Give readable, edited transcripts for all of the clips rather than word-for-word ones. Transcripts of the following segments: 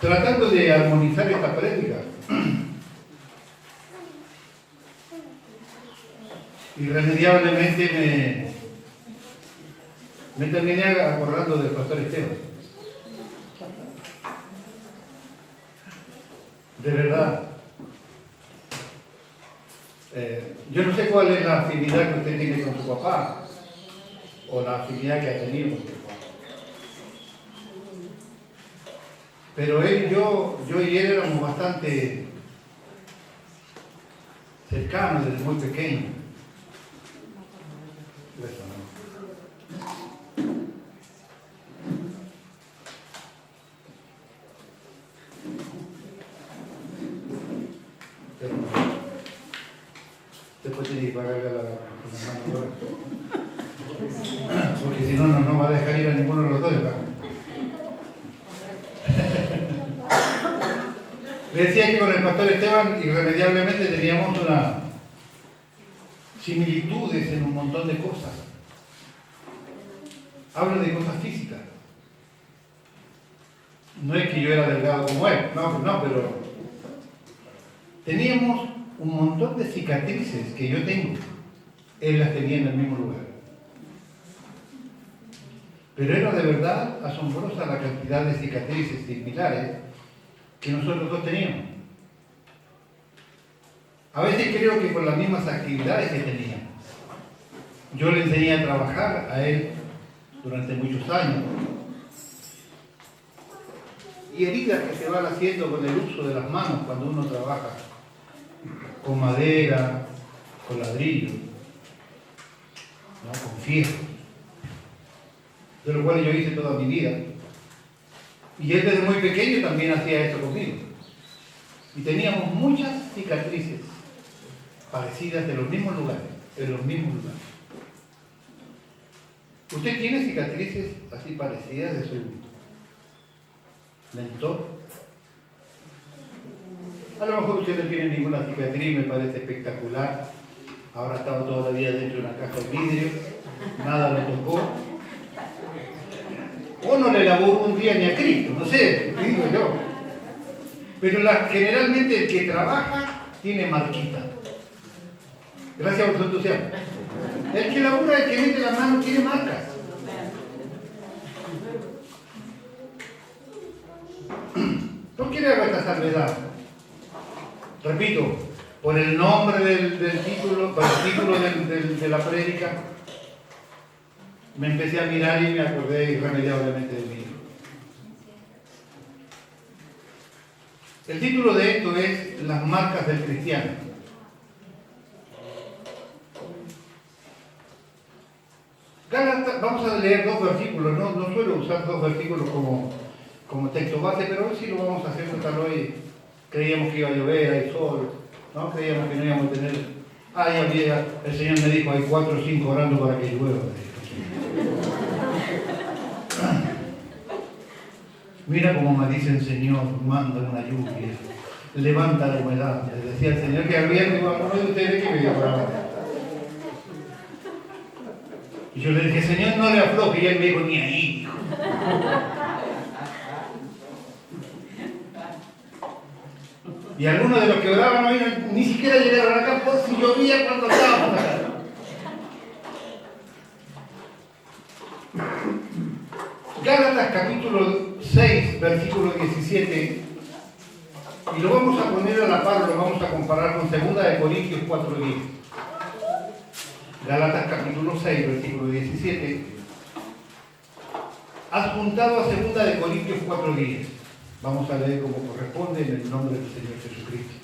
tratando de armonizar esta prédica. Irremediablemente me terminé acordando del pastor Esteban. De verdad. Yo no sé cuál es la afinidad que usted tiene con su papá, o la afinidad que ha tenido con su papá. Pero yo y él éramos bastante cercanos desde muy pequeños. Eso, ¿no? Después tiene que pagarle a la mano, porque si no, no va a dejar ir a ninguno de los dos. Le decía que con el pastor Esteban irremediablemente teníamos una similitudes en un montón de cosas. Hablo de cosas físicas. No es que yo era delgado como él, no, pero teníamos un montón de cicatrices que yo tengo. Él las tenía en el mismo lugar. Pero era de verdad asombrosa la cantidad de cicatrices similares que nosotros dos teníamos. A veces creo que por las mismas actividades que teníamos. Yo le enseñé a trabajar a él durante muchos años. Y heridas que se van haciendo con el uso de las manos cuando uno trabaja con madera, con ladrillo, ¿no? Con fierro, de lo cual yo hice toda mi vida. Y él desde muy pequeño también hacía eso conmigo. Y teníamos muchas cicatrices parecidas de los mismos lugares, ¿Usted tiene cicatrices así parecidas de su mentor? A lo mejor usted no tiene ninguna cicatriz, me parece espectacular. Ahora estaba toda la vida dentro de una caja de vidrio, nada lo tocó. O no le lavó un día ni a Cristo, no sé, digo yo. Pero generalmente el que trabaja tiene marquita. Gracias por su entusiasmo. El que labura, el que mete la mano, tiene marcas. ¿Por qué le hago esta salvedad? Repito, por el nombre del título, por el título de la prédica, me empecé a mirar y me acordé irremediablemente de mí. El título de esto es Las marcas del cristiano. Gálatas, vamos a leer dos versículos, no suelo usar dos versículos como texto base, pero hoy sí lo vamos a hacer, total hoy creíamos que iba a llover, hay sol, ¿no? Creíamos que no íbamos a tener... el Señor me dijo, hay 4 o 5 orando para que llueva. Mira cómo me dicen, Señor, manda una lluvia, levanta la humedad. Le decía el Señor que había que uno de ustedes que me dio para. Y yo le dije, Señor, no le afloje. Y él me dijo, ni ahí, hijo. Y algunos de los que oraban hoy ni siquiera llegaron acá por si llovía cuando estábamos acá. Gálatas capítulo 6, versículo 17, y lo vamos a poner a la par, lo vamos a comparar con 2 Corintios 4:10. Gálatas capítulo 6, versículo 17, adjuntado a 2 Corintios 4:10. Vamos a leer como corresponde en el nombre del Señor Jesucristo.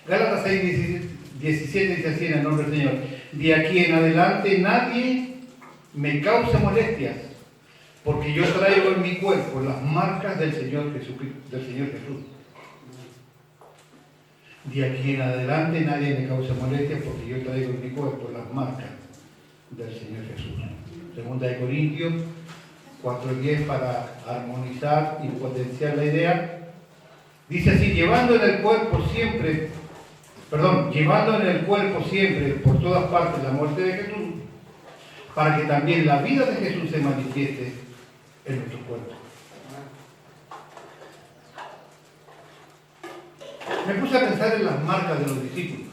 Gálatas 6, 17 dice así en el nombre del Señor: de aquí en adelante nadie me causa molestias, porque yo traigo en mi cuerpo las marcas del Señor Jesús. De aquí en adelante nadie me causa molestias, porque yo traigo en mi cuerpo las marcas del Señor Jesús. 2 Corintios 4:10, para armonizar y potenciar la idea, dice así: llevando en el cuerpo siempre por todas partes la muerte de Jesús, para que también la vida de Jesús se manifieste en nuestro cuerpo. Me puse a pensar en las marcas de los discípulos.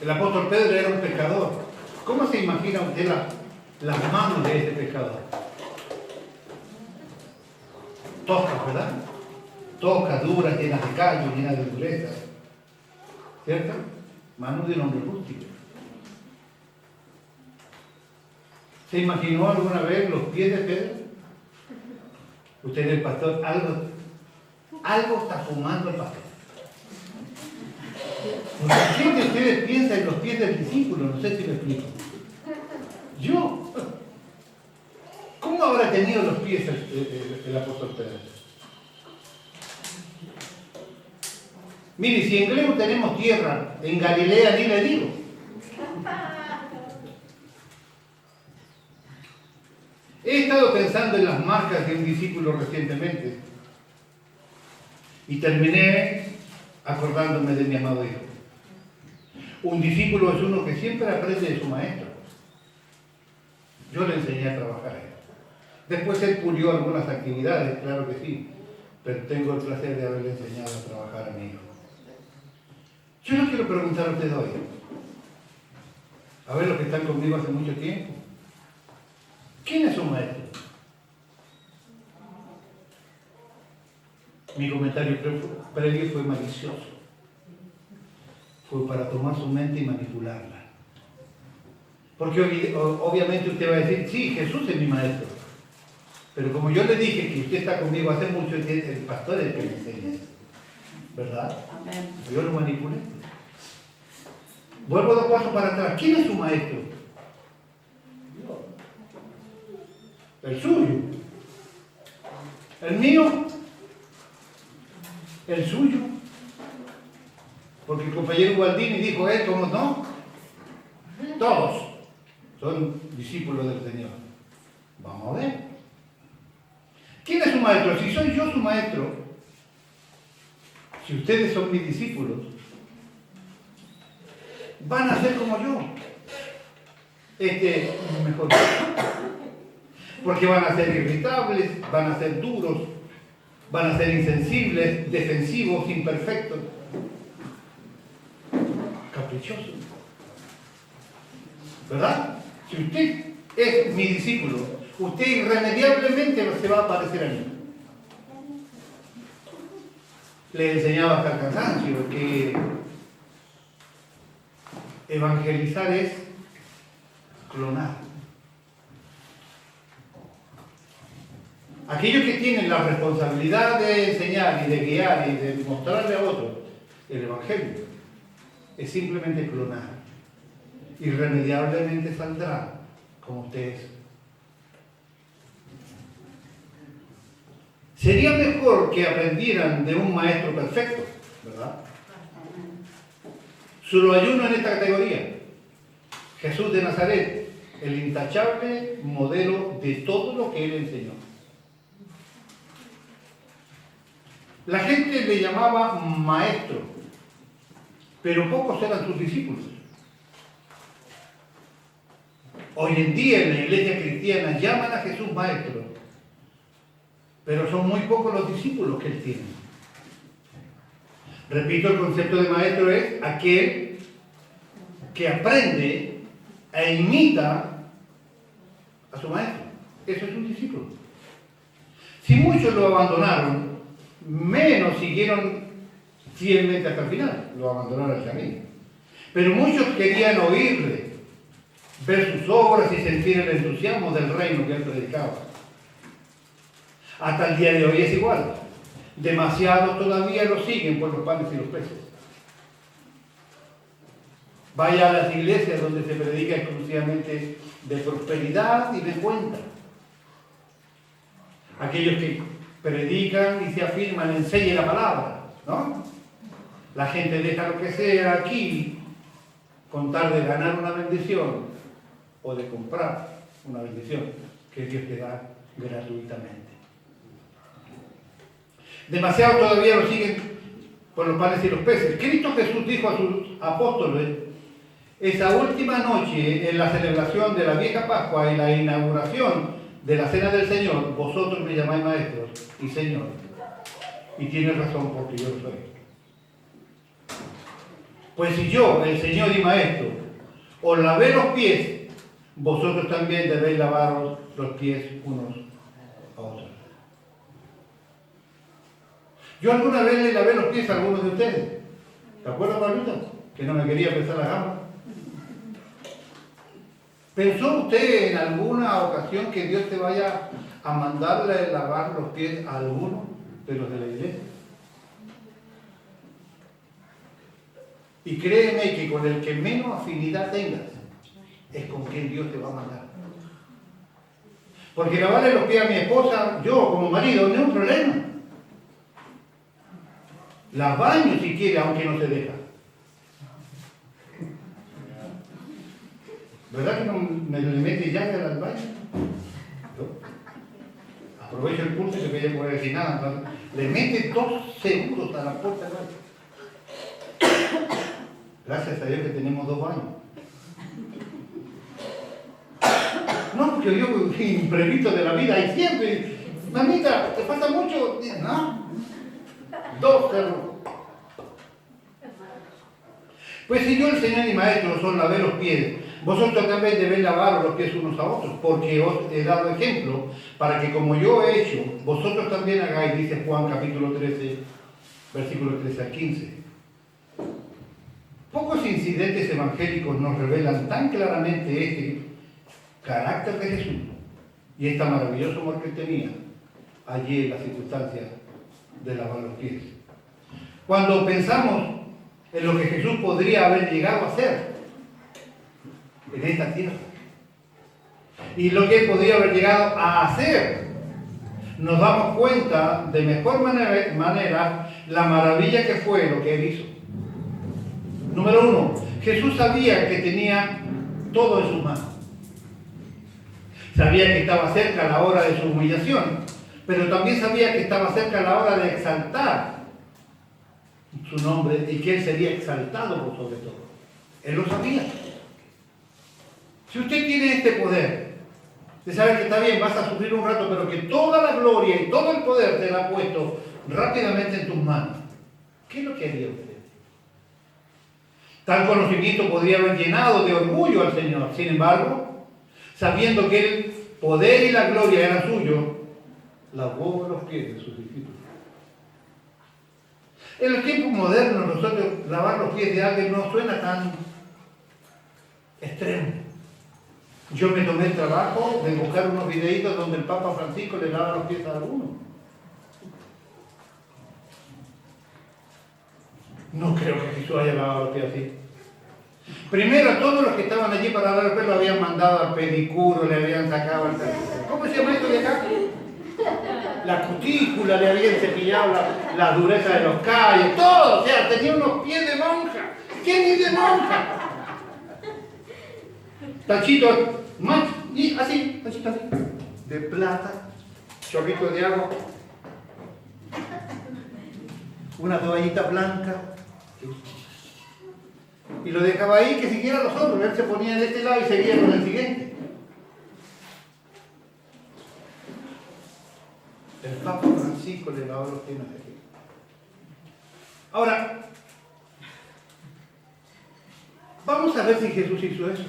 El apóstol Pedro era un pescador. ¿Cómo se imagina usted las manos de ese pescador? Toscas, ¿verdad? Toscas, duras, llenas de callos, llenas de durezas. ¿Cierto? Manos de un hombre rústico. ¿Se imaginó alguna vez los pies de Pedro? Usted es el pastor, algo está fumando el pastor. ¿Quién de ustedes piensa en los pies del discípulo? No sé si me explico. Yo. ¿Cómo habrá tenido los pies el apóstol Pedro? Mire, si en Gleu tenemos tierra, en Galilea ni le digo. He estado pensando en las marcas de un discípulo recientemente y terminé acordándome de mi amado hijo. Un discípulo es uno que siempre aprende de su maestro. Yo le enseñé a trabajar a él. Después él pulió algunas actividades, claro que sí, pero tengo el placer de haberle enseñado a trabajar a mi hijo. Yo no quiero preguntar a ustedes hoy, a ver los que están conmigo hace mucho tiempo, ¿quién es su maestro? Mi comentario previo fue malicioso. Fue para tomar su mente y manipularla. Porque obviamente usted va a decir, sí, Jesús es mi maestro. Pero como yo le dije que usted está conmigo hace mucho, el pastor es el que le enseña. ¿Verdad? Amén. Yo lo manipulé. Vuelvo 2 pasos para atrás. ¿Quién es su maestro? El suyo. El mío. El suyo. Porque el compañero Gualdini dijo, ¿cómo no? Todos son discípulos del Señor. Vamos a ver. ¿Quién es su maestro? Si soy yo su maestro, si ustedes son mis discípulos, van a ser como yo. Mejor. Porque van a ser irritables, van a ser duros, van a ser insensibles, defensivos, imperfectos, caprichosos. ¿Verdad? Si usted es mi discípulo, usted irremediablemente se va a parecer a mí. Le enseñaba hasta el cansancio que evangelizar es clonar. Aquellos que tienen la responsabilidad de enseñar y de guiar y de mostrarle a otros el evangelio es simplemente clonar. Irremediablemente saldrá como usted es. Sería mejor que aprendieran de un maestro perfecto, ¿verdad? Solo hay uno en esta categoría. Jesús de Nazaret, el intachable modelo de todo lo que él enseñó. La gente le llamaba maestro, pero pocos eran sus discípulos. Hoy en día en la iglesia cristiana llaman a Jesús maestro, pero son muy pocos los discípulos que él tiene. Repito, el concepto de maestro es aquel que aprende e imita a su maestro. Eso es un discípulo. Si muchos lo abandonaron, menos siguieron fielmente hasta el final, lo abandonaron el camino. Pero muchos querían oírle, ver sus obras y sentir el entusiasmo del reino que él predicaba. Hasta el día de hoy es igual. Demasiados todavía lo siguen por los panes y los peces. Vaya a las iglesias donde se predica exclusivamente de prosperidad y de cuenta. Aquellos que predican y se afirman, enseñen la palabra, ¿no? La gente deja lo que sea aquí con tal de ganar una bendición o de comprar una bendición que Dios te da gratuitamente. Demasiado todavía lo siguen por los panes y los peces. Cristo Jesús dijo a sus apóstoles esa última noche en la celebración de la vieja Pascua y la inauguración de la cena del Señor, vosotros me llamáis maestros y Señor. Y tienes razón porque yo lo soy. Pues si yo, el Señor y Maestro, os lavé los pies, vosotros también debéis lavaros los pies unos a otros. Yo alguna vez le lavé los pies a algunos de ustedes. ¿Te acuerdas, Pablito? Que no me quería pesar la gamba. ¿Pensó usted en alguna ocasión que Dios te vaya a mandarle a lavar los pies a alguno de los de la iglesia? Y créeme que con el que menos afinidad tengas es con quien Dios te va a mandar. Porque lavarle los pies a mi esposa, yo como marido, no es un problema. La baño si quiere, aunque no se deja. ¿Verdad que no me le mete llave al baño? ¿No? Aprovecho el pulso que ella puede decir nada. Entonces, le mete 2 segundos a la puerta del baño. Gracias a Dios que tenemos 2 baños. No, porque yo imprevisto de la vida y siempre, mamita, ¿te falta mucho? No. 2 cerros. Pues si yo, el Señor y Maestro, os lavé los pies, vosotros también debéis lavar los pies unos a otros, porque os he dado ejemplo para que como yo he hecho, vosotros también hagáis, dice Juan capítulo 13, versículos 13 al 15. Pocos incidentes evangélicos nos revelan tan claramente este carácter de Jesús y esta maravillosa amor que él tenía allí en las circunstancias de lavar los pies. Cuando pensamos en lo que Jesús podría haber llegado a hacer en esta tierra y lo que él podría haber llegado a hacer, nos damos cuenta de mejor manera la maravilla que fue lo que él hizo. Número 1, Jesús sabía que tenía todo en sus manos. Sabía que estaba cerca la hora de su humillación, pero también sabía que estaba cerca la hora de exaltar su nombre y que él sería exaltado por sobre todo. Él lo sabía. Si usted tiene este poder, de saber que está bien, vas a sufrir un rato, pero que toda la gloria y todo el poder te lo ha puesto rápidamente en tus manos, ¿qué es lo que haría usted? Tal conocimiento podría haber llenado de orgullo al Señor. Sin embargo, sabiendo que el poder y la gloria eran suyos, lavó los pies de sus discípulos. En los tiempos modernos, nosotros lavar los pies de alguien no suena tan extremo. Yo me tomé el trabajo de buscar unos videitos donde el Papa Francisco le lava los pies a alguno. No creo que Jesús haya lavado los pies así. Primero, a todos los que estaban allí para dar el pelo habían mandado al pedicuro, le habían sacado el... ¿Cómo se llama esto de acá? La cutícula, le habían cepillado la dureza de los callos, todo. O sea, tenía unos pies de monja. ¿Quién es de monja? Tachito, y así, tachito así, de plata, chorrito de agua, una toallita blanca, y lo dejaba ahí que siguiera los otros. Él se ponía de este lado y seguía con el siguiente. El Papa Francisco le lavó los pies de aquí. Ahora, vamos a ver si Jesús hizo eso.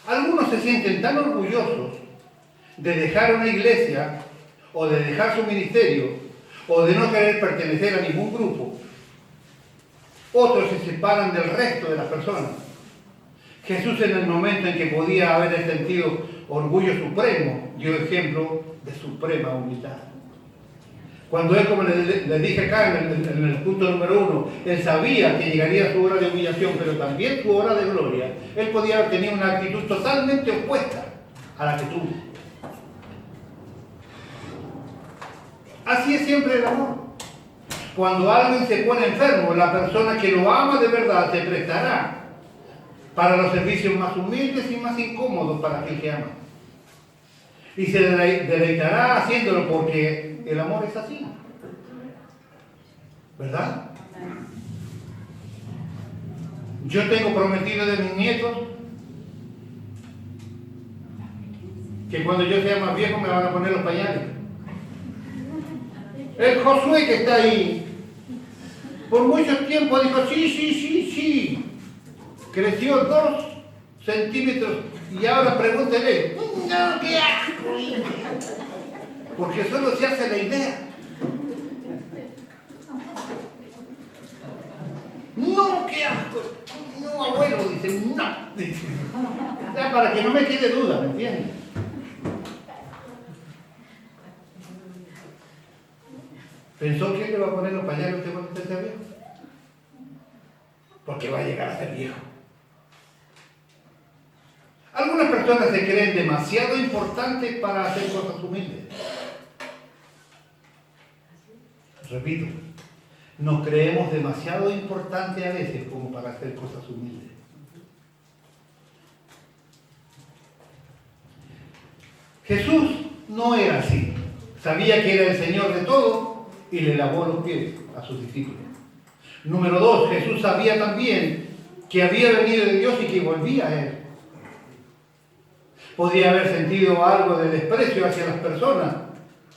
Algunos se sienten tan orgullosos de dejar una iglesia, o de dejar su ministerio, o de no querer pertenecer a ningún grupo. Otros se separan del resto de las personas. Jesús, en el momento en que podía haber sentido orgullo supremo, dio ejemplo de suprema humildad. Cuando él, como le dije acá en el punto número 1, él sabía que llegaría su hora de humillación, pero también su hora de gloria, él podía haber tenido una actitud totalmente opuesta a la que tuvo. Así es siempre el amor. Cuando alguien se pone enfermo, la persona que lo ama de verdad se prestará para los servicios más humildes y más incómodos para aquel que ama. Y se deleitará haciéndolo porque el amor es así. ¿Verdad? Yo tengo prometido de mis nietos que cuando yo sea más viejo me van a poner los pañales. El Josué que está ahí, por mucho tiempo dijo, sí. Creció 2 centímetros y ahora pregúntele, no, qué asco. Porque solo se hace la idea. No, qué asco. No, abuelo, dice, no. Dice. O sea, para que no me quede duda, ¿me entiendes? ¿Pensó que él le va a poner los pañales a usted cuando usted sea viejo? Porque va a llegar a ser viejo. Algunas personas se creen demasiado importantes para hacer cosas humildes. Repito, nos creemos demasiado importantes a veces como para hacer cosas humildes. Jesús no era así. Sabía que era el Señor de todo y le lavó los pies a sus discípulos. Número 2, Jesús sabía también que había venido de Dios y que volvía a Él. Podía haber sentido algo de desprecio hacia las personas,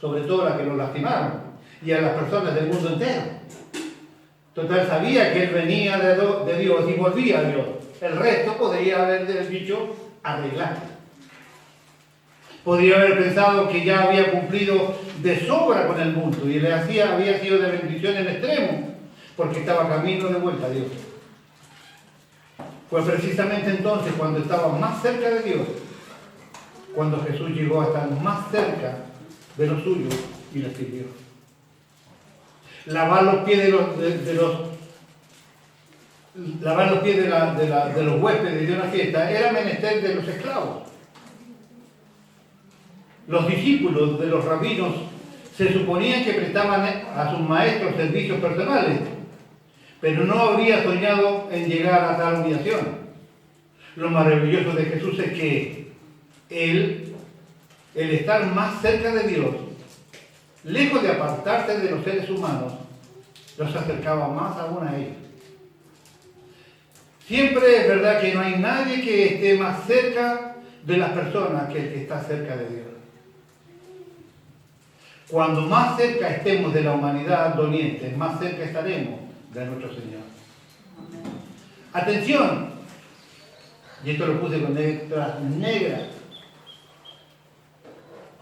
sobre todo las que lo lastimaron, y a las personas del mundo entero. Total, sabía que Él venía de Dios y volvía a Dios. El resto podría haber dicho arreglar. Podría haber pensado que ya había cumplido de sobra con el mundo y había sido de bendición en extremo, porque estaba camino de vuelta a Dios. Fue precisamente entonces cuando estaba más cerca de Dios, cuando Jesús llegó a estar más cerca de los suyos y les sirvió. Lavar los pies de los huéspedes de una fiesta era menester de los esclavos. Los discípulos de los rabinos se suponían que prestaban a sus maestros servicios personales, pero no habría soñado en llegar a tal humillación. Lo maravilloso de Jesús es que Él, el estar más cerca de Dios, lejos de apartarse de los seres humanos, los acercaba más aún a ellos. Siempre es verdad que no hay nadie que esté más cerca de las personas que el que está cerca de Dios. Cuando más cerca estemos de la humanidad doliente, más cerca estaremos de nuestro Señor. Atención, y esto lo puse con letras negras.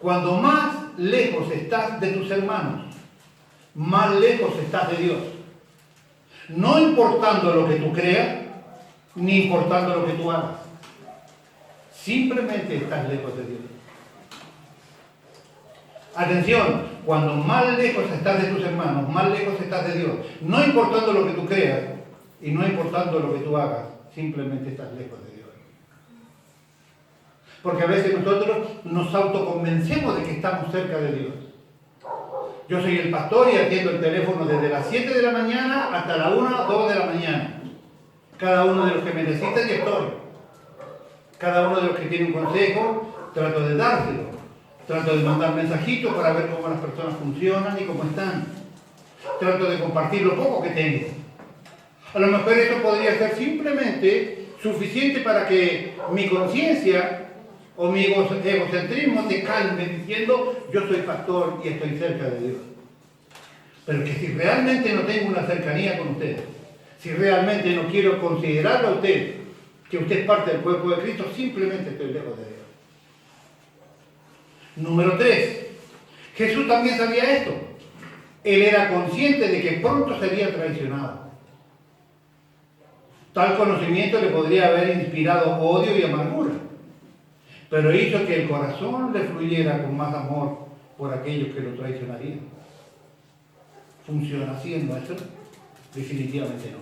Cuando más lejos estás de tus hermanos, más lejos estás de Dios. No importando lo que tú creas, ni importando lo que tú hagas. Simplemente estás lejos de Dios. Atención, cuando más lejos estás de tus hermanos, más lejos estás de Dios. No importando lo que tú creas y no importando lo que tú hagas, simplemente estás lejos de Dios. Porque a veces nosotros nos autoconvencemos de que estamos cerca de Dios. Yo soy el pastor y atiendo el teléfono desde las 7 de la mañana hasta la 1 o 2 de la mañana. Cada uno de los que me necesitan y estoy. Cada uno de los que tiene un consejo, trato de dárselo. Trato de mandar mensajitos para ver cómo las personas funcionan y cómo están. Trato de compartir lo poco que tengo. A lo mejor eso podría ser simplemente suficiente para que mi conciencia o mi egocentrismo se calme diciendo yo soy pastor y estoy cerca de Dios. Pero que si realmente no tengo una cercanía con usted, si realmente no quiero considerarlo a usted, que usted es parte del cuerpo de Cristo, simplemente estoy lejos de Dios. Número 3. Jesús también sabía esto. Él era consciente de que pronto sería traicionado. Tal conocimiento le podría haber inspirado odio y amargura, pero hizo que el corazón le fluyera con más amor por aquellos que lo traicionarían. ¿Funciona haciendo eso? Definitivamente no.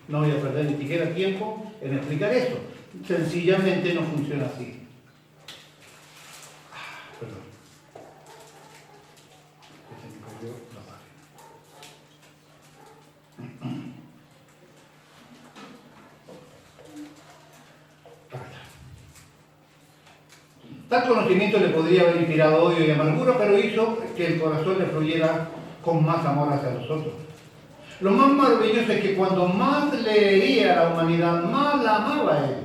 No voy a perder ni siquiera tiempo en explicar eso. Sencillamente no funciona así. Perdón. Se me cayó la página. Tal conocimiento le podría haber inspirado odio y amargura, pero hizo que el corazón le fluyera con más amor hacia nosotros. Lo más maravilloso es que cuando más le hería a la humanidad, más la amaba a él.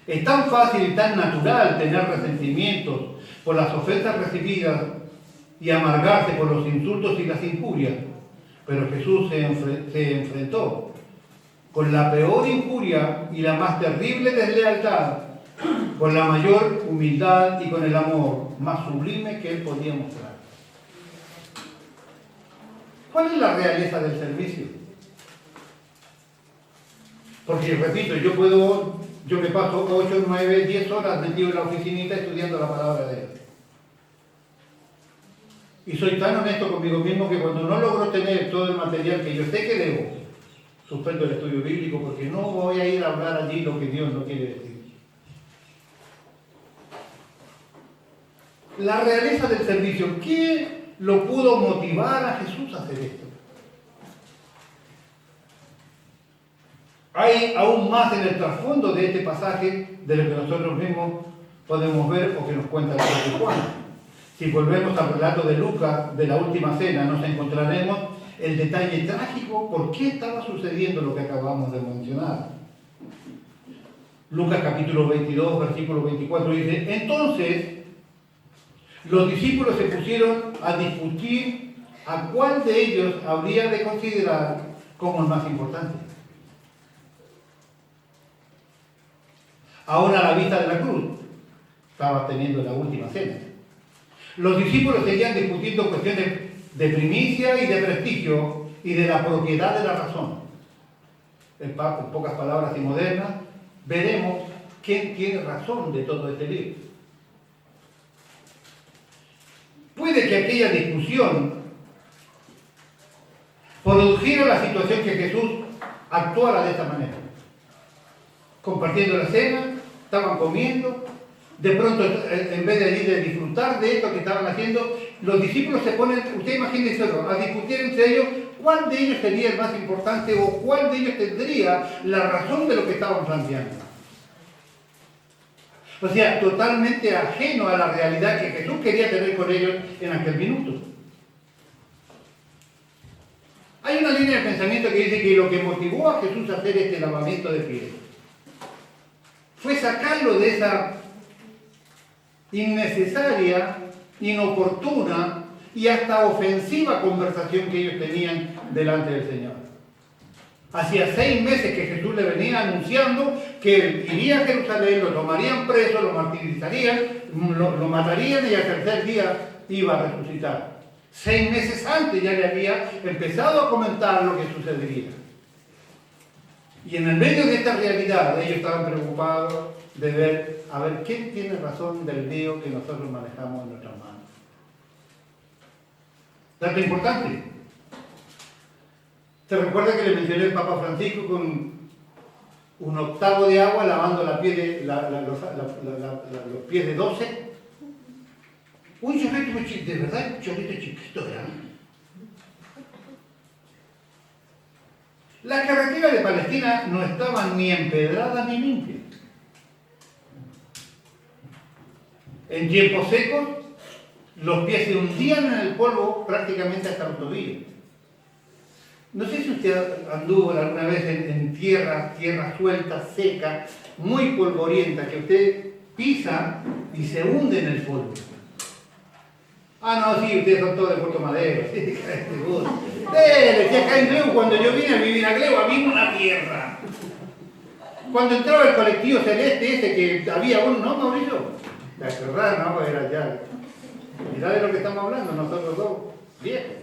Es tan fácil y tan natural tener resentimientos por las ofensas recibidas y amargarse por los insultos y las injurias. Pero Jesús se enfrentó con la peor injuria y la más terrible deslealtad, con la mayor humildad y con el amor más sublime que él podía mostrar. ¿Cuál es la realeza del servicio? Porque, repito, yo me paso 8, 9, 10 horas metido en la oficinita estudiando la palabra de Dios. Y soy tan honesto conmigo mismo que cuando no logro tener todo el material que yo sé que debo, suspendo el estudio bíblico porque no voy a ir a hablar allí lo que Dios no quiere decir. La realeza del servicio, ¿qué lo pudo motivar a Jesús a hacer esto? Hay aún más en el trasfondo de este pasaje de lo que nosotros mismos podemos ver o que nos cuenta el propio Juan. Si volvemos al relato de Lucas de la última cena, nos encontraremos el detalle trágico por qué estaba sucediendo lo que acabamos de mencionar. Lucas capítulo 22, versículo 24 dice: entonces los discípulos se pusieron a discutir a cuál de ellos habría de considerar como el más importante. Ahora a la vista de la cruz, estaba teniendo la última cena. Los discípulos seguían discutiendo cuestiones de primicia y de prestigio y de la propiedad de la razón. En pocas palabras y modernas, veremos quién tiene razón de todo este libro. Puede que aquella discusión produjera la situación que Jesús actuara de esta manera. Compartiendo la cena, estaban comiendo, de pronto en vez de disfrutar de esto que estaban haciendo, los discípulos se ponen, usted imagínese, a discutir entre ellos cuál de ellos sería el más importante o cuál de ellos tendría la razón de lo que estaban planteando. O sea, totalmente ajeno a la realidad que Jesús quería tener con ellos en aquel minuto. Hay una línea de pensamiento que dice que lo que motivó a Jesús a hacer este lavamiento de pies fue sacarlo de esa innecesaria, inoportuna y hasta ofensiva conversación que ellos tenían delante del Señor. Hacía 6 meses que Jesús le venía anunciando que él iría a Jerusalén, lo tomarían preso, lo martirizarían, lo matarían y al tercer día iba a resucitar. 6 meses antes ya le había empezado a comentar lo que sucedería. Y en el medio de esta realidad, ellos estaban preocupados de ver, a ver, ¿quién tiene razón del lío que nosotros manejamos en nuestras manos? Dato importante. ¿Se recuerda que le mencioné al Papa Francisco con un octavo de agua lavando los pies de 12? Un chorrito chiquito, de verdad, un chorrito chiquito grande. Las carreteras de Palestina no estaban ni empedradas ni limpias. En tiempos secos, los pies se hundían en el polvo prácticamente hasta los tobillos. No sé si usted anduvo alguna vez en tierra suelta, seca, muy polvorienta, que usted pisa y se hunde en el polvo. Ah, no, sí, ustedes son todos de Puerto Madero. Decía acá en Gleu, cuando yo vine a vivir a Gleu, había una tierra. Cuando entraba el colectivo celeste ese que había uno, ¿no, Mauricio? ¿Te acordás? No, era ya. Mirá de lo que estamos hablando, nosotros dos, viejos.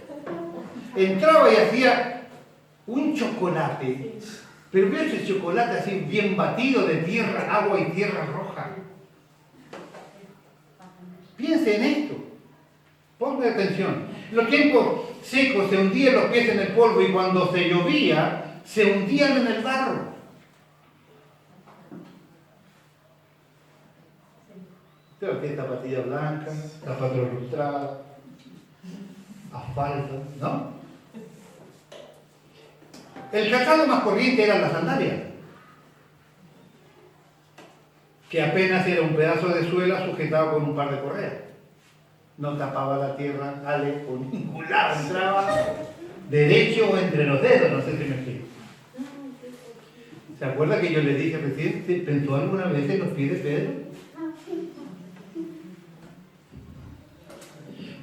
Entraba y hacía un chocolate, pero veo ese chocolate así bien batido de tierra, agua y tierra roja. Piense en esto. Ponga atención. Los tiempos secos se hundían los pies en el polvo y cuando se llovía, se hundían en el barro. Creo que zapatillas blancas, zapatos lustrados, asfalto, ¿no? El calzado más corriente eran las sandalias, que apenas era un pedazo de suela sujetado con un par de correas. No tapaba la tierra, ale, por ningún lado entraba, derecho o entre los dedos, no sé si me explico. ¿Se acuerda que yo le dije recién, pensó alguna vez en los pies de Pedro?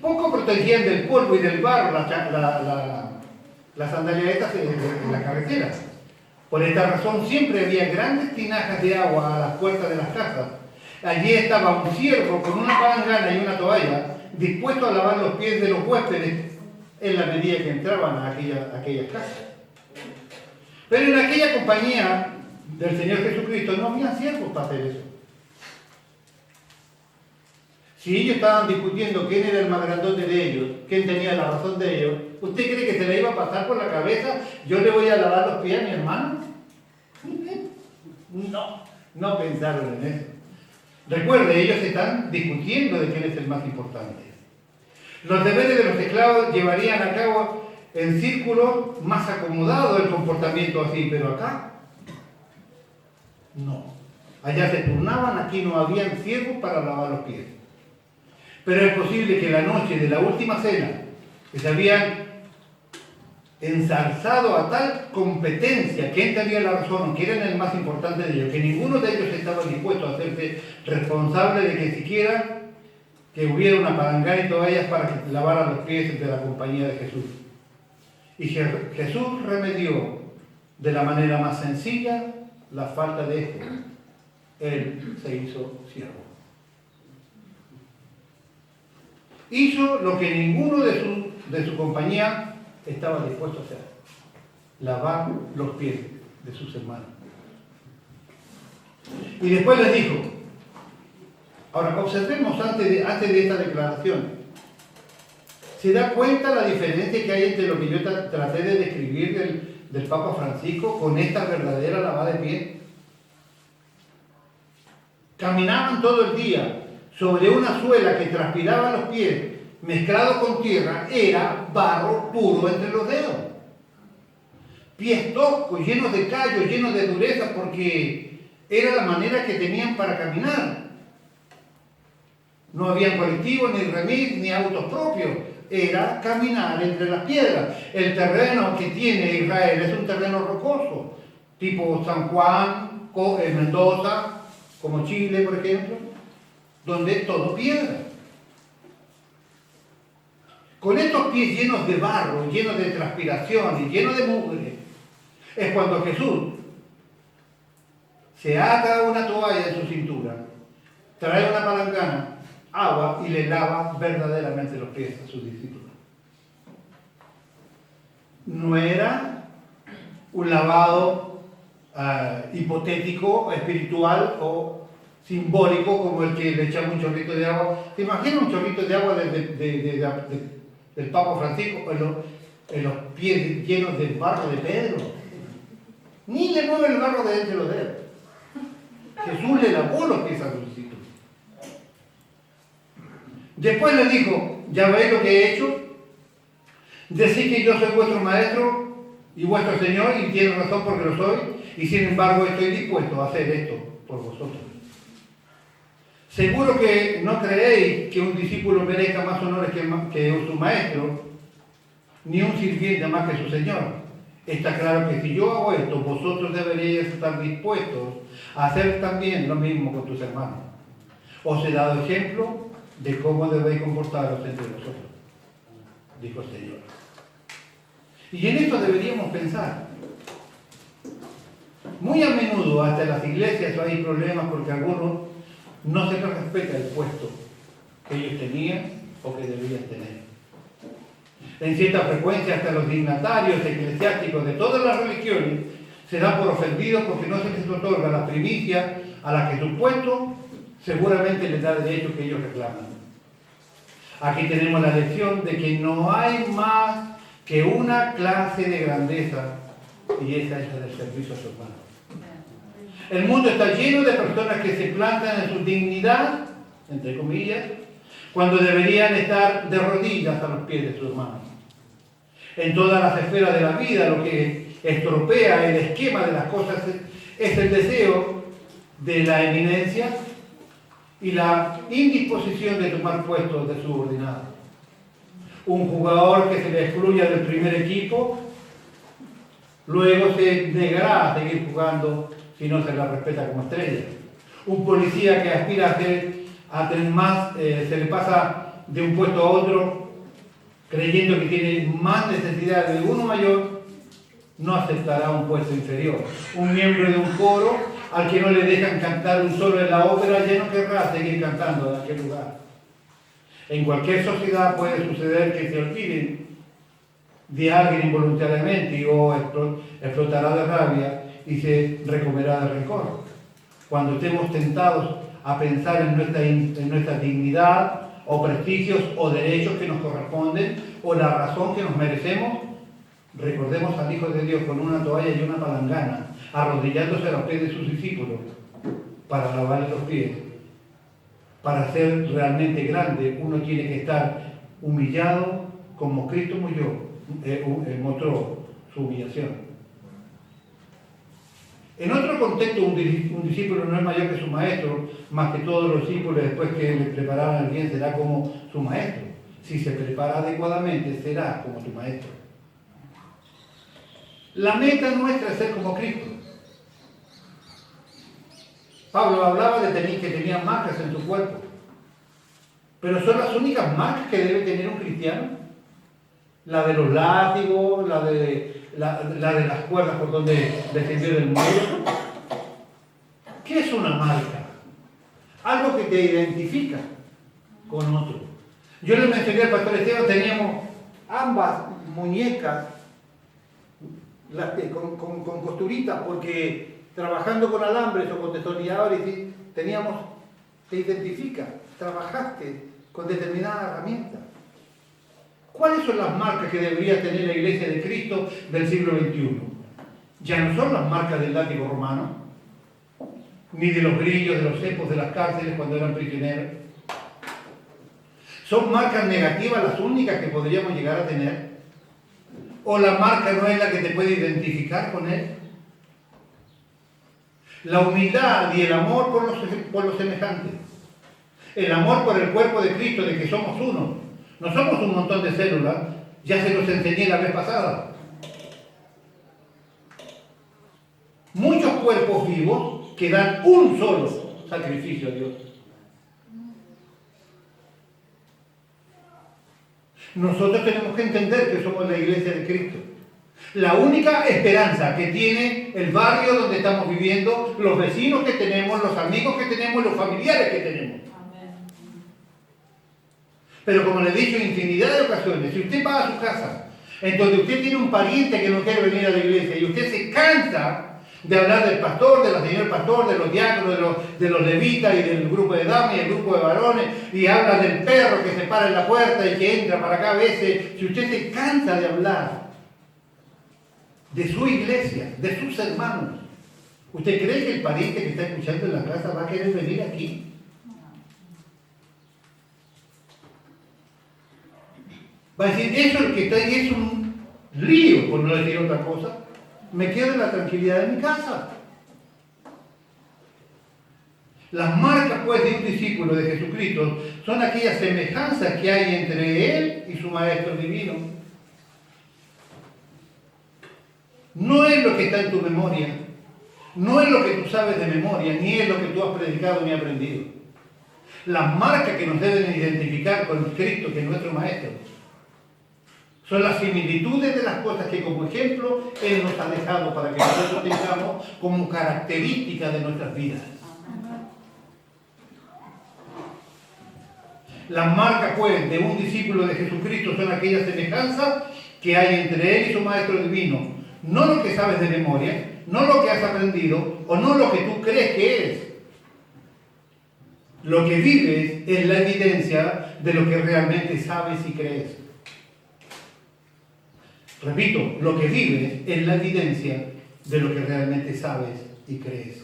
Poco protegían del polvo y del barro las sandalias estas en la carretera. Por esta razón siempre había grandes tinajas de agua a las puertas de las casas. Allí estaba un siervo con una palangana y una toalla, dispuesto a lavar los pies de los huéspedes en la medida que entraban a aquellas casas. Pero en aquella compañía del Señor Jesucristo no había siervos para hacer eso. Si ellos estaban discutiendo quién era el más grandote de ellos, quién tenía la razón de ellos, ¿usted cree que se le iba a pasar por la cabeza, yo le voy a lavar los pies a mi hermano? No pensaron en eso. Recuerde, ellos están discutiendo de quién es el más importante. Los deberes de los esclavos llevarían a cabo en círculos más acomodados el comportamiento así, pero acá no. Allá se turnaban, aquí no habían siervos para lavar los pies. Pero es posible que la noche de la última cena, que se habían ensalzado a tal competencia, quién tenía la razón, quién era el más importante de ellos, que ninguno de ellos estaba dispuesto a hacerse responsable de que siquiera que hubiera una palangana y toallas para que lavara los pies de la compañía de Jesús. Y Jesús remedió de la manera más sencilla la falta de esto. Él se hizo siervo. Hizo lo que ninguno de su compañía estaba dispuesto a hacer: lavar los pies de sus hermanos. Y después les dijo, ahora observemos antes de esta declaración, ¿se da cuenta la diferencia que hay entre lo que yo traté de describir del Papa Francisco con esta verdadera lavada de pies? Caminaban todo el día sobre una suela que transpiraba los pies, mezclado con tierra, era barro puro entre los dedos. Pies toscos, llenos de callos, llenos de dureza, porque era la manera que tenían para caminar. No habían colectivos, ni remis, ni autos propios. Era caminar entre las piedras. El terreno que tiene Israel es un terreno rocoso, tipo San Juan, Mendoza, como Chile, por ejemplo, donde es todo piedra. Con estos pies llenos de barro, llenos de transpiración y llenos de mugre, es cuando Jesús se ata una toalla en su cintura, trae una palangana, agua y le lava verdaderamente los pies a sus discípulos. No era un lavado hipotético, espiritual o simbólico como el que le echamos un chorrito de agua. ¿Te imaginas un chorrito de agua del Papa Francisco en los pies llenos de barro de Pedro? Ni le mueve el barro de entre los dedos. Jesús le lavó los pies a sus discípulos. Después le dijo, ya veis lo que he hecho, decís que yo soy vuestro maestro y vuestro Señor, y tiene razón porque lo soy, y sin embargo estoy dispuesto a hacer esto por vosotros. Seguro que no creéis que un discípulo merezca más honores que su maestro, ni un sirviente más que su Señor. Está claro que si yo hago esto, vosotros deberíais estar dispuestos a hacer también lo mismo con tus hermanos. Os he dado ejemplo de cómo debéis comportaros entre vosotros, dijo el Señor. Y en esto deberíamos pensar. Muy a menudo, hasta en las iglesias hay problemas porque algunos no se les respeta el puesto que ellos tenían o que debían tener. En cierta frecuencia, hasta los dignatarios eclesiásticos de todas las religiones se dan por ofendidos porque no se les otorga la primicia a la que su puesto seguramente les da derecho que ellos reclaman. Aquí tenemos la lección de que no hay más que una clase de grandeza, y esa es la del servicio a su hermano. El mundo está lleno de personas que se plantan en su dignidad, entre comillas, cuando deberían estar de rodillas a los pies de sus hermanos. En todas las esferas de la vida, lo que estropea el esquema de las cosas es el deseo de la eminencia y la indisposición de tomar puestos de subordinado. Un jugador que se le excluya del primer equipo luego se negará a seguir jugando si no se la respeta como estrella. Un policía que aspira a tener más, se le pasa de un puesto a otro creyendo que tiene más necesidad de uno mayor, no aceptará un puesto inferior. Un miembro de un coro al que no le dejan cantar un solo en la ópera ya no querrá seguir cantando en aquel lugar. En cualquier sociedad puede suceder que se olviden de alguien involuntariamente o explotará de rabia y se recomerá de rencor. Cuando estemos tentados a pensar en nuestra dignidad o prestigios o derechos que nos corresponden o la razón que nos merecemos, recordemos al Hijo de Dios con una toalla y una palangana, arrodillándose a los pies de sus discípulos para lavarle los pies. Para ser realmente grande, uno tiene que estar humillado como Cristo mostró su humillación. En otro contexto, un discípulo no es mayor que su maestro, más que todos los discípulos, después que le prepararan al bien, será como su maestro. Si se prepara adecuadamente, será como tu maestro. La meta nuestra es ser como Cristo. Pablo hablaba de que tenía marcas en su cuerpo. Pero son las únicas marcas que debe tener un cristiano. La de los látigos, la de las cuerdas por donde descendió del muro. ¿Qué es una marca? Algo que te identifica con otro. Yo le mencioné al pastor Esteban, teníamos ambas muñecas con costuritas, porque trabajando con alambres o con destornilladores te identifica, trabajaste con determinada herramienta. ¿Cuáles son las marcas que debería tener la Iglesia de Cristo del siglo XXI? Ya no son las marcas del látigo romano, ni de los grillos, de los cepos de las cárceles cuando eran prisioneros. ¿Son marcas negativas las únicas que podríamos llegar a tener? ¿O la marca no es la que te puede identificar con Él? La humildad y el amor por los semejantes. El amor por el cuerpo de Cristo, de que somos uno. No somos un montón de células, ya se los enseñé la vez pasada. Muchos cuerpos vivos que dan un solo sacrificio a Dios. Nosotros tenemos que entender que somos la Iglesia de Cristo. La única esperanza que tiene el barrio donde estamos viviendo, los vecinos que tenemos, los amigos que tenemos, los familiares que tenemos. Pero como le he dicho en infinidad de ocasiones, si usted va a su casa, en donde usted tiene un pariente que no quiere venir a la iglesia y usted se cansa de hablar del pastor, de la señora pastor, de los diáconos, de los levitas y del grupo de damas y del grupo de varones, y habla del perro que se para en la puerta y que entra para acá a veces, si usted se cansa de hablar de su iglesia, de sus hermanos, ¿usted cree que el pariente que está escuchando en la casa va a querer venir aquí? Va a decir, eso el que está ahí es un lío, por no decir otra cosa. Me quedo en la tranquilidad de mi casa. Las marcas, pues, de un discípulo de Jesucristo son aquellas semejanzas que hay entre él y su Maestro Divino. No es lo que está en tu memoria, no es lo que tú sabes de memoria, ni es lo que tú has predicado ni aprendido. Las marcas que nos deben identificar con Cristo, que es nuestro Maestro, son las similitudes de las cosas que como ejemplo Él nos ha dejado para que nosotros tengamos como característica de nuestras vidas. Las marcas, pues, de un discípulo de Jesucristo son aquellas semejanzas que hay entre Él y su Maestro Divino. No lo que sabes de memoria, no lo que has aprendido o no lo que tú crees que eres. Lo que vives es la evidencia de lo que realmente sabes y crees. Repito, lo que vives es la evidencia de lo que realmente sabes y crees.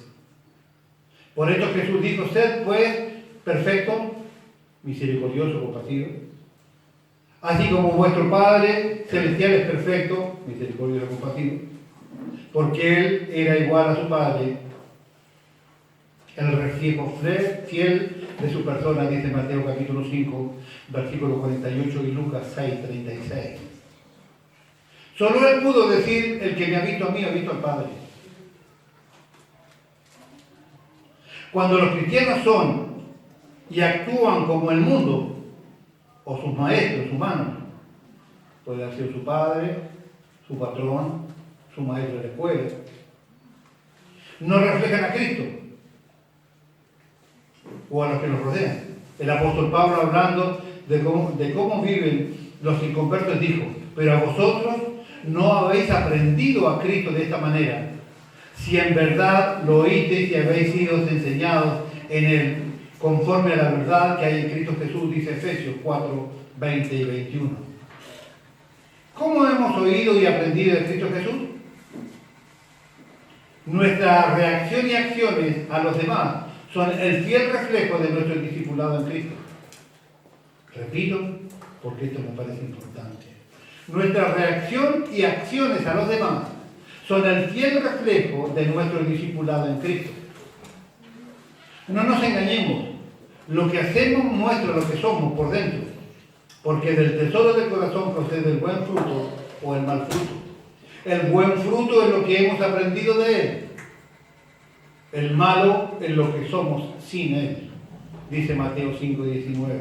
Por esto Jesús dijo, sed pues perfecto, misericordioso, compasivo, así como vuestro Padre Celestial es perfecto, misericordioso, compasivo, porque Él era igual a su Padre, el reflejo fiel de su persona, dice Mateo capítulo 5, versículo 48 y Lucas 6, 36. Solo Él pudo decir, el que me ha visto a mí, ha visto al Padre. Cuando los cristianos son y actúan como el mundo, o sus maestros humanos, puede haber sido su padre, su patrón, su maestro de la escuela, no reflejan a Cristo o a los que los rodean. El apóstol Pablo, hablando de cómo viven los inconversos, dijo: pero a vosotros no habéis aprendido a Cristo de esta manera, si en verdad lo oísteis y habéis sido enseñados en él, conforme a la verdad que hay en Cristo Jesús, dice Efesios 4, 20 y 21. ¿Cómo hemos oído y aprendido de Cristo Jesús? Nuestra reacción y acciones a los demás son el fiel reflejo de nuestro discipulado en Cristo. Repito, porque esto me parece importante. Nuestra reacción y acciones a los demás son el fiel reflejo de nuestro discipulado en Cristo. No nos engañemos, lo que hacemos muestra lo que somos por dentro, porque del tesoro del corazón procede el buen fruto o el mal fruto. El buen fruto es lo que hemos aprendido de Él, el malo es lo que somos sin Él, dice Mateo 5:19.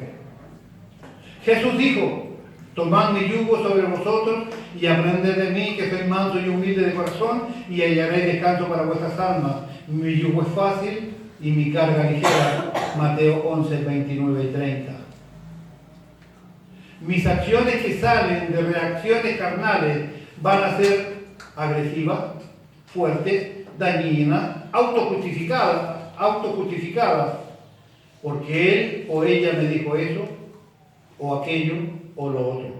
Jesús dijo: tomad mi yugo sobre vosotros y aprended de mí, que soy manso y humilde de corazón, y hallaréis descanso para vuestras almas. Mi yugo es fácil y mi carga ligera. Mateo 11, 29 y 30. Mis acciones que salen de reacciones carnales van a ser agresivas, fuertes, dañinas, autojustificadas, porque él o ella me dijo eso, o aquello, o lo otro.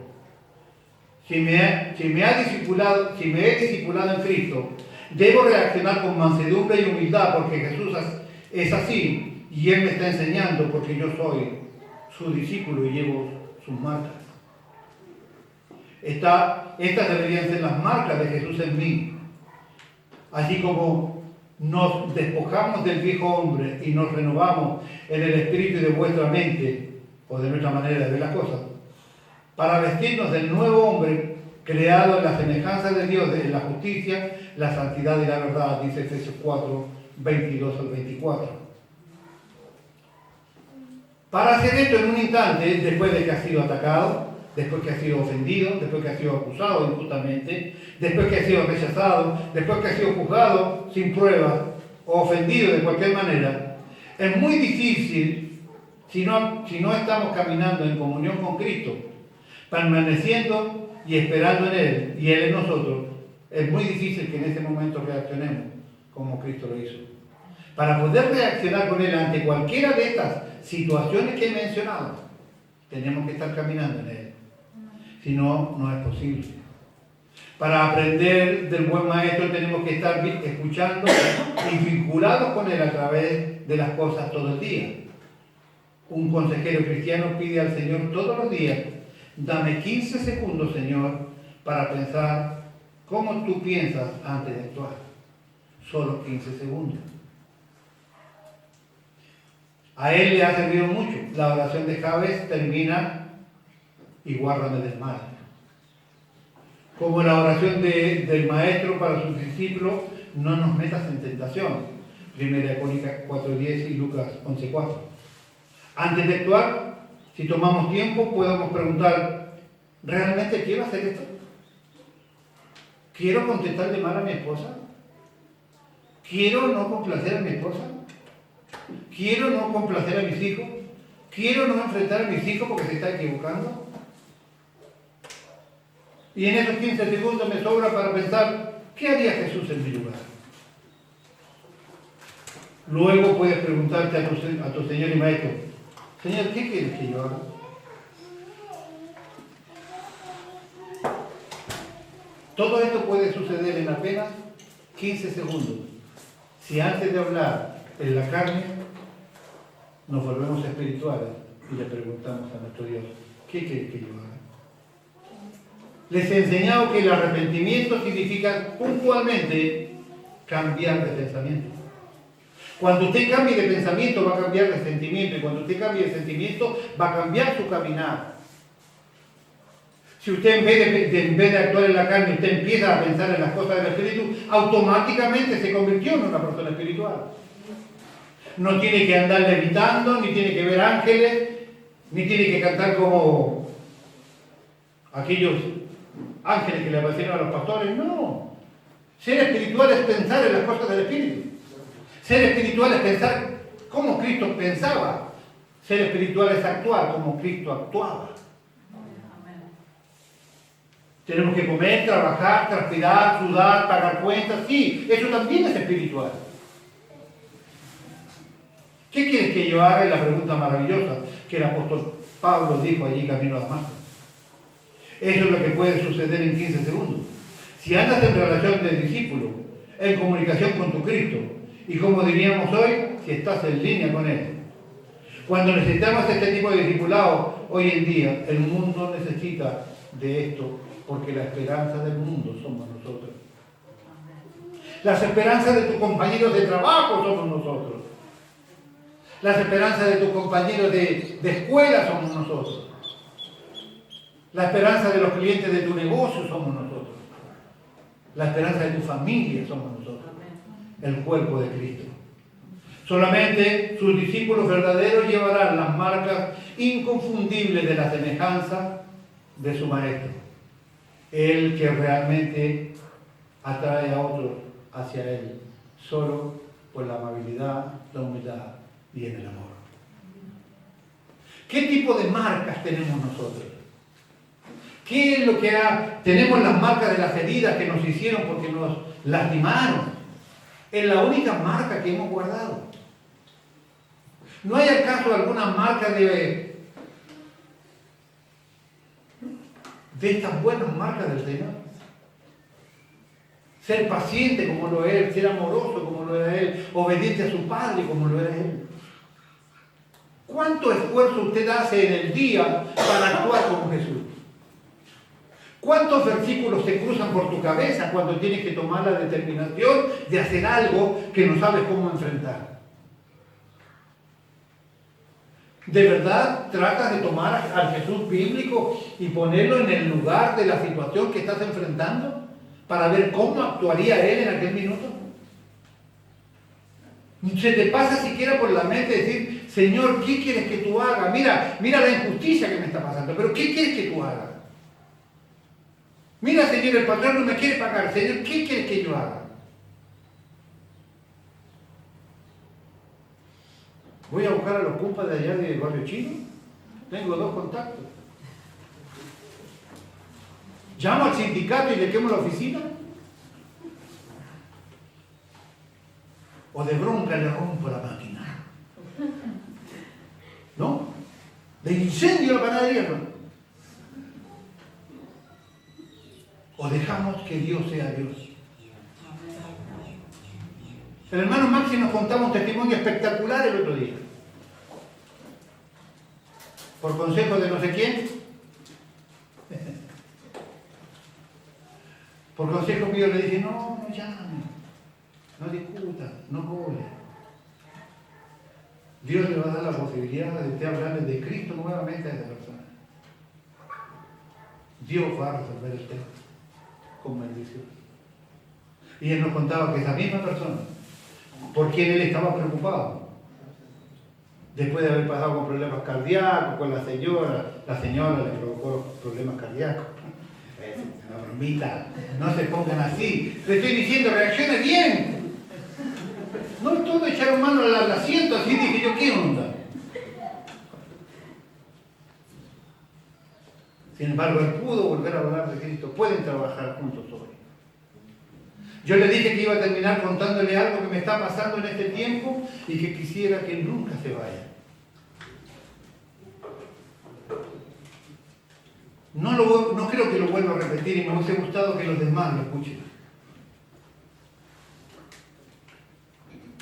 Si me he discipulado en Cristo, debo reaccionar con mansedumbre y humildad, porque Jesús es así, y Él me está enseñando, porque yo soy su discípulo y llevo sus marcas. Estas deberían ser las marcas de Jesús en mí. Así como nos despojamos del viejo hombre y nos renovamos en el espíritu de vuestra mente, o de nuestra manera de ver las cosas, para vestirnos del nuevo hombre creado en la semejanza de Dios, en la justicia, la santidad y la verdad, dice Efesios 4, 22 al 24. Para hacer esto en un instante, después de que ha sido atacado, después que ha sido ofendido, después que ha sido acusado injustamente, después que ha sido rechazado, después que ha sido juzgado sin pruebas o ofendido de cualquier manera, es muy difícil, si no estamos caminando en comunión con Cristo, permaneciendo y esperando en Él y Él en nosotros, es muy difícil que en ese momento reaccionemos como Cristo lo hizo. Para poder reaccionar con Él ante cualquiera de estas situaciones que he mencionado, tenemos que estar caminando en Él. Si no, no es posible. Para aprender del buen maestro tenemos que estar escuchando y vinculados con Él a través de las cosas todo el día. Un consejero cristiano pide al Señor todos los días: dame 15 segundos, Señor, para pensar cómo tú piensas antes de actuar. Solo 15 segundos. A él le ha servido mucho. La oración de Jabez termina: y guárdame del mal. Como la oración del maestro para sus discípulos: no nos metas en tentación. 1 Crónicas 4:10 y Lucas 11:4. Antes de actuar, si tomamos tiempo, podemos preguntar: ¿realmente quiero hacer esto? ¿Quiero contestarle mal a mi esposa? ¿Quiero no complacer a mi esposa? ¿Quiero no complacer a mis hijos? ¿Quiero no enfrentar a mis hijos porque se está equivocando? Y en esos 15 segundos me sobra para pensar: ¿qué haría Jesús en mi lugar? Luego puedes preguntarte a tu Señor y Maestro: Señor, ¿qué quieres que yo haga? Todo esto puede suceder en apenas 15 segundos. Si antes de hablar en la carne, nos volvemos espirituales y le preguntamos a nuestro Dios: ¿qué quieres que yo haga? Les he enseñado que el arrepentimiento significa puntualmente cambiar de pensamiento. Cuando usted cambie de pensamiento, va a cambiar de sentimiento, y cuando usted cambie de sentimiento, va a cambiar su caminar. Si usted en vez de actuar en la carne, usted empieza a pensar en las cosas del Espíritu, automáticamente se convirtió en una persona espiritual. No tiene que andar levitando, ni tiene que ver ángeles, ni tiene que cantar como aquellos ángeles que le aparecieron a los pastores. No. Ser espiritual es pensar en las cosas del Espíritu. Ser espiritual es pensar como Cristo pensaba. Ser espiritual es actuar como Cristo actuaba. Tenemos que comer, trabajar, transpirar, sudar, pagar cuentas. Sí, eso también es espiritual. ¿Qué quieres que yo haga? Es la pregunta maravillosa que el apóstol Pablo dijo allí camino a Damasco. Eso es lo que puede suceder en 15 segundos. Si andas en relación de discípulo, en comunicación con tu Cristo, y como diríamos hoy, si estás en línea con Él. Cuando necesitamos este tipo de discipulado, hoy en día, el mundo necesita de esto, porque la esperanza del mundo somos nosotros. Las esperanzas de tus compañeros de trabajo somos nosotros. Las esperanzas de tus compañeros de escuela somos nosotros. La esperanza de los clientes de tu negocio somos nosotros. La esperanza de tu familia somos nosotros. El cuerpo de Cristo. Solamente sus discípulos verdaderos llevarán las marcas inconfundibles de la semejanza de su Maestro. El que realmente atrae a otros hacia Él, solo por la amabilidad, la humildad y en el amor. ¿Qué tipo de marcas tenemos nosotros? ¿Qué es lo que tenemos las marcas de las heridas que nos hicieron porque nos lastimaron? Es la única marca que hemos guardado. ¿No hay acaso alguna marca de estas buenas marcas del Señor? Ser paciente como lo es Él, ser amoroso como lo era Él, obediente a su Padre como lo era Él. ¿Cuánto esfuerzo usted hace en el día para actuar como Jesús? ¿Cuántos versículos se cruzan por tu cabeza cuando tienes que tomar la determinación de hacer algo que no sabes cómo enfrentar? ¿De verdad tratas de tomar al Jesús bíblico y ponerlo en el lugar de la situación que estás enfrentando para ver cómo actuaría Él en aquel minuto? ¿Se te pasa siquiera por la mente decir, Señor, ¿qué quieres que tú hagas? Mira la injusticia que me está pasando, pero ¿qué quieres que tú hagas? Mira, Señor, el patrón no me quiere pagar. Señor, ¿qué quieres que yo haga? Voy a buscar a los compas de allá del barrio chino. Tengo 2 contactos. Llamo al sindicato y le quemo la oficina. O de bronca le rompo la máquina. ¿No? De incendio la panadería, no. O dejamos que Dios sea Dios. El hermano Maxi nos contaba un testimonio espectacular el otro día. Por consejo de no sé quién. Por consejo mío le dije, no llame, no discuta, no hable. Dios le va a dar la posibilidad de usted hablarle de Cristo nuevamente a esa persona. Dios va a resolver el tema con maldición. Y él nos contaba que esa misma persona, por quien él estaba preocupado, después de haber pasado con problemas cardíacos, con la señora le provocó problemas cardíacos. Una bromita, no se pongan así. Le estoy diciendo, reaccione bien. No todos echaron mano al asiento, así dije yo, ¿qué onda? Sin embargo, él pudo volver a hablar de Cristo. Pueden trabajar juntos hoy. Yo le dije que iba a terminar contándole algo que me está pasando en este tiempo y que quisiera que nunca se vaya. No creo que lo vuelva a repetir y me hubiese gustado que los demás lo escuchen.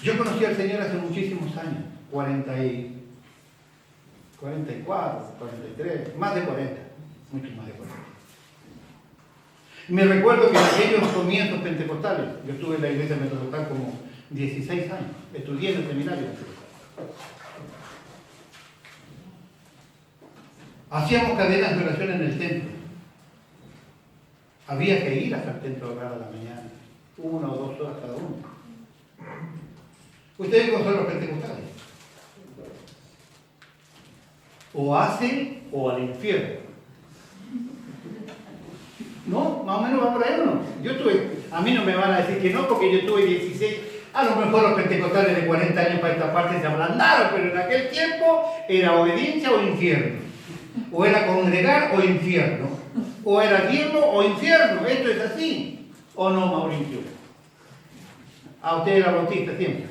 Yo conocí al Señor hace muchísimos años, 44, 43, más de 40, mucho más de 40. Me recuerdo que en aquellos comienzos pentecostales, yo estuve en la iglesia pentecostal como 16 años, estudié en el seminario pentecostal. Hacíamos cadenas de oración en el templo. Había que ir hasta el templo a orar a la mañana, 1 o 2 horas cada uno. ¿Ustedes cómo son los pentecostales? O hace o al infierno. ¿No? Más o menos va por ahí, ¿o no? A mí no me van a decir que no, porque yo tuve 16. A lo mejor los pentecostales de 40 años para esta parte se ablandaron, pero en aquel tiempo era obediencia o infierno. O era congregar o infierno. O era diezmo o infierno. Esto es así. ¿O no, Mauricio? A usted era bautista siempre.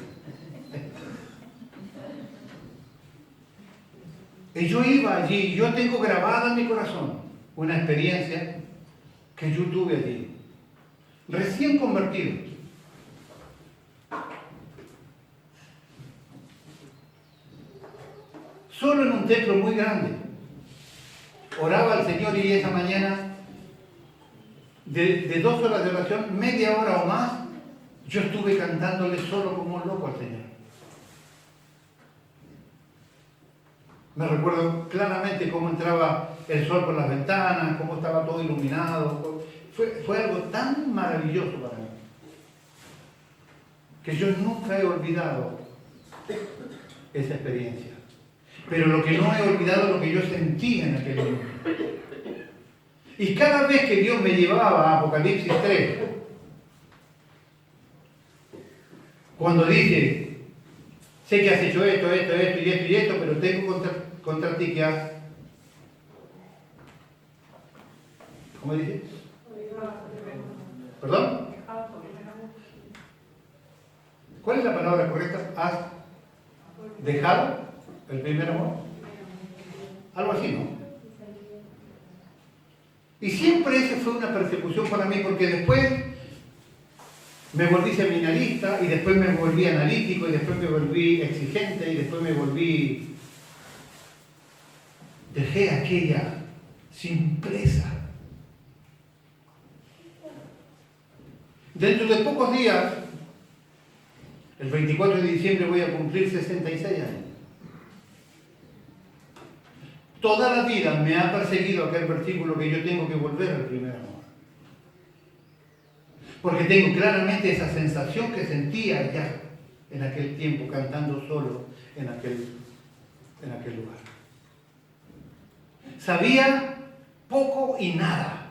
Y yo iba allí, yo tengo grabada en mi corazón una experiencia que yo tuve allí, recién convertido. Solo en un templo muy grande. Oraba al Señor y esa mañana, de 2 horas de oración, media hora o más, yo estuve cantándole solo como un loco al Señor. Me recuerdo claramente cómo entraba el sol por las ventanas, cómo estaba todo iluminado. Fue algo tan maravilloso para mí, que yo nunca he olvidado esa experiencia. Pero lo que no he olvidado es lo que yo sentí en aquel momento. Y cada vez que Dios me llevaba a Apocalipsis 3, cuando dice, sé que has hecho esto y esto, pero tengo contra ti que has... ¿Cómo dice? ¿Perdón? ¿Cuál es la palabra correcta? ¿Has dejado el primer amor? Algo así, ¿no? Y siempre esa fue una persecución para mí, porque después me volví seminarista, y después me volví analítico, y después me volví exigente, y después me volví... Dejé aquella simpleza. Dentro de pocos días, el 24 de diciembre, voy a cumplir 66 años. Toda la vida me ha perseguido aquel versículo que yo tengo que volver al primer amor. Porque tengo claramente esa sensación que sentía allá, en aquel tiempo, cantando solo en aquel lugar. Sabía poco y nada.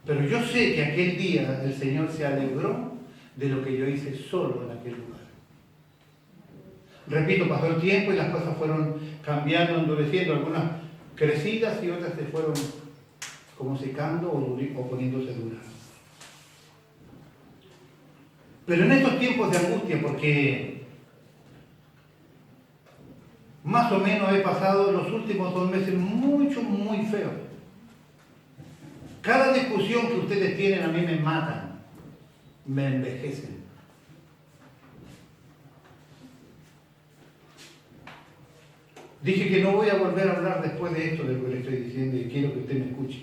Pero yo sé que aquel día el Señor se alegró de lo que yo hice solo en aquel lugar. Repito, pasó el tiempo y las cosas fueron cambiando, endureciendo, algunas crecidas y otras se fueron como secando o poniéndose duras. Pero en estos tiempos de angustia, porque más o menos he pasado los últimos 2 meses muy feos. Cada discusión que ustedes tienen a mí me matan, me envejecen. Dije que no voy a volver a hablar después de esto, de lo que le estoy diciendo, y quiero que usted me escuche.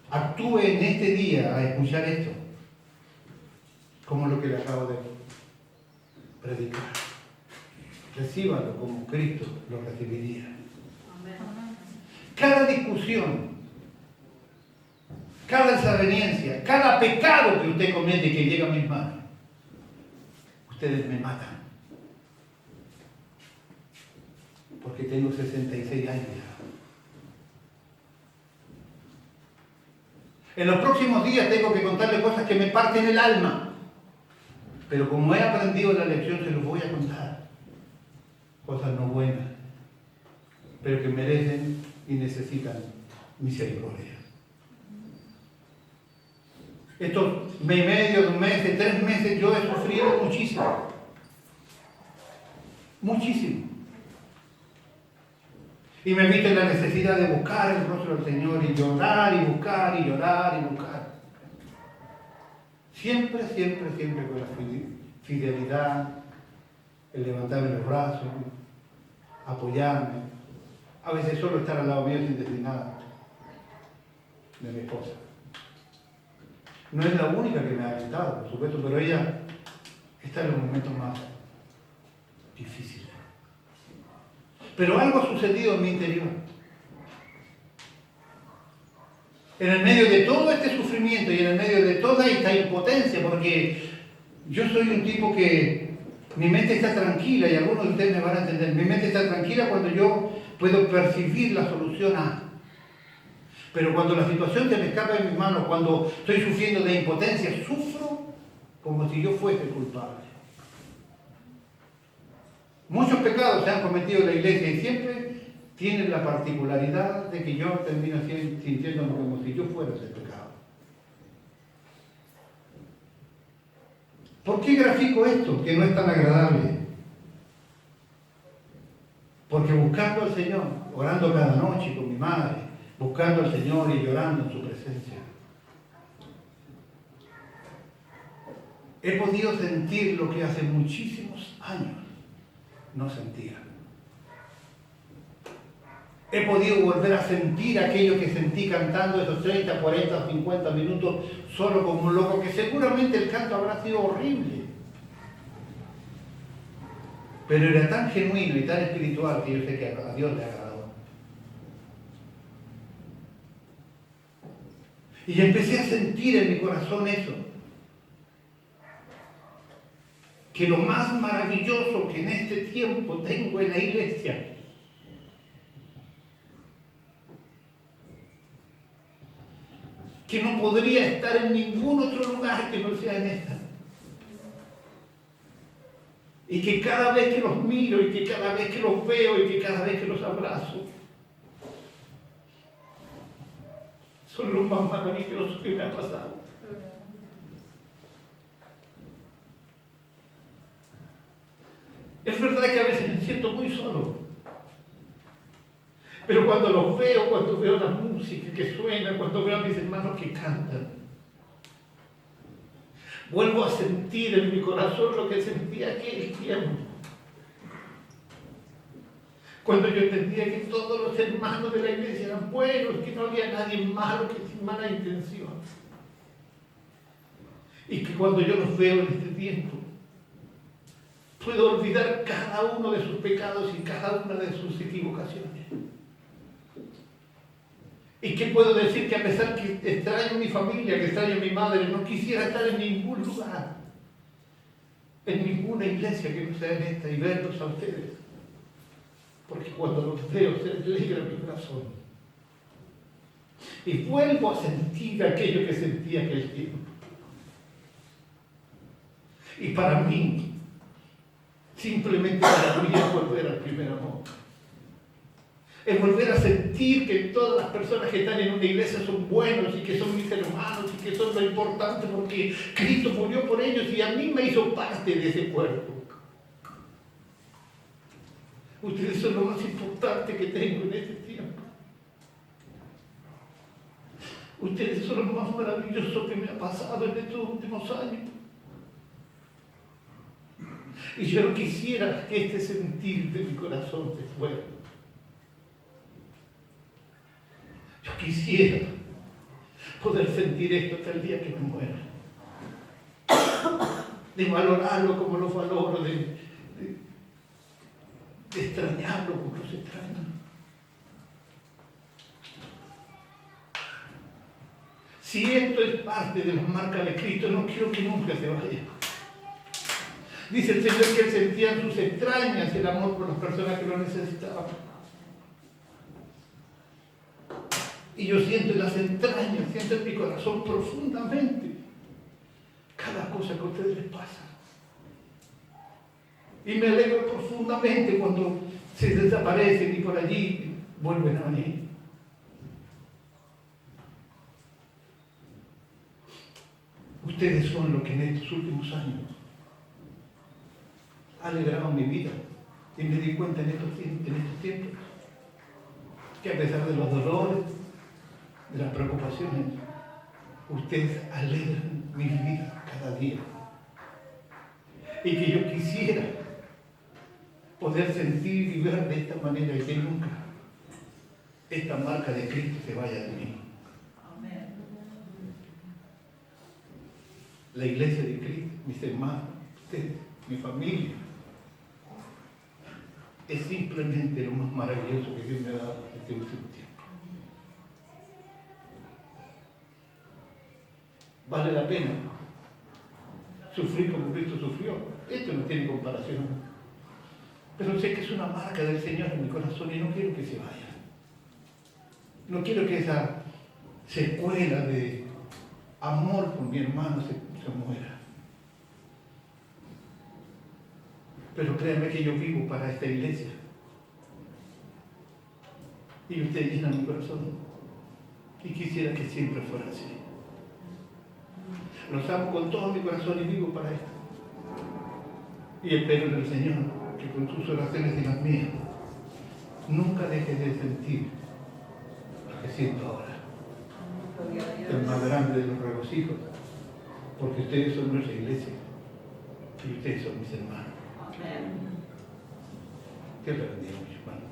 Actúe en este día a escuchar esto, como lo que le acabo de predicar. Recíbalo como Cristo lo recibiría. Cada discusión, cada desaveniencia, cada pecado que usted comete y que llega a mis manos, ustedes me matan. Porque tengo 66 años ya. En los próximos días tengo que contarle cosas que me parten el alma. Pero como he aprendido la lección, se los voy a contar. Cosas no buenas, pero que merecen y necesitan misericordia. Estos mes y medio, 2 meses, 3 meses, yo he sufrido muchísimo. Muchísimo. Y me he visto en la necesidad de buscar el rostro del Señor y llorar y buscar y llorar y buscar. Siempre con la fidelidad, el levantarme los brazos, apoyarme. A veces solo estar al lado mío sin decir nada de mi esposa. No es la única que me ha alentado, por supuesto, pero ella está en los momentos más difíciles. Pero algo ha sucedido en mi interior. En el medio de todo este sufrimiento y en el medio de toda esta impotencia, porque yo soy un tipo que mi mente está tranquila, y algunos de ustedes me van a entender, mi mente está tranquila cuando yo puedo percibir la solución A. Pero cuando la situación se me escapa de mis manos, cuando estoy sufriendo de impotencia, sufro como si yo fuese culpable. Muchos pecados se han cometido en la iglesia y siempre tienen la particularidad de que yo termino sintiéndome como si yo fuera ese pecado. ¿Por qué grafico esto que no es tan agradable? Porque buscando al Señor, orando cada noche con mi madre, buscando al Señor y llorando en su presencia, he podido sentir lo que hace muchísimos años no sentía. He podido volver a sentir aquello que sentí cantando esos 30, 40, 50 minutos solo como un loco, que seguramente el canto habrá sido horrible. Pero era tan genuino y tan espiritual que yo sé que a Dios le agradó. Y empecé a sentir en mi corazón eso. Que lo más maravilloso que en este tiempo tengo en la iglesia que no podría estar en ningún otro lugar que no sea en esta. Y que cada vez que los miro, y que cada vez que los veo, y que cada vez que los abrazo, son lo más maravilloso que me ha pasado. Es verdad que a veces me siento muy solo. Pero cuando los veo, cuando veo la música que suena, cuando veo a mis hermanos que cantan, vuelvo a sentir en mi corazón lo que sentía aquel tiempo. Cuando yo entendía que todos los hermanos de la iglesia eran buenos, que no había nadie malo, que sin mala intención. Y que cuando yo los veo en este tiempo, puedo olvidar cada uno de sus pecados y cada una de sus equivocaciones. Y que puedo decir que a pesar que extraño mi familia, que extraño a mi madre, no quisiera estar en ningún lugar, en ninguna iglesia que no sea en esta, y verlos a ustedes. Porque cuando los veo se alegra mi corazón. Y vuelvo a sentir aquello que sentía aquel tiempo. Y para mí, simplemente para mí es volver al primer amor. Es volver a sentir que todas las personas que están en una iglesia son buenos y que son mis hermanos y que son lo importante porque Cristo murió por ellos y a mí me hizo parte de ese cuerpo. Ustedes son lo más importante que tengo en este tiempo. Ustedes son lo más maravilloso que me ha pasado en estos últimos años. Y yo no quisiera que este sentir de mi corazón se fuera. Yo quisiera poder sentir esto hasta el día que me muera. De valorarlo como lo valoro, de extrañarlo como los extraño. Si esto es parte de las marcas de Cristo, no quiero que nunca se vaya. Dice el Señor que Él sentía en sus entrañas el amor por las personas que lo necesitaban. Y yo siento en las entrañas, siento en mi corazón profundamente cada cosa que a ustedes les pasa. Y me alegro profundamente cuando se desaparecen y por allí vuelven a venir. Ustedes son lo que en estos últimos años ha alegrado mi vida. Y me di cuenta en estos tiempos que a pesar de los dolores, de las preocupaciones, ustedes alegran mi vida cada día. Y que yo quisiera poder sentir y ver de esta manera y que nunca esta marca de Cristo se vaya de mí. Amén. La iglesia de Cristo, mis hermanos, ustedes, mi familia, es simplemente lo más maravilloso que Dios me ha dado en este último tiempo. Vale la pena sufrir como Cristo sufrió. Esto no tiene comparación. Pero sé que es una marca del Señor en mi corazón y no quiero que se vaya. No quiero que esa secuela de amor por mi hermano se muera. Pero créanme que yo vivo para esta iglesia. Y usted llena mi corazón. Y quisiera que siempre fuera así. Los amo con todo mi corazón y vivo para esto. Y espero en el Señor que con sus oraciones y las mías nunca deje de sentir lo que siento ahora. El más grande de los regocijos, porque ustedes son nuestra iglesia y ustedes son mis hermanos. Dios te bendiga, mis hermanos.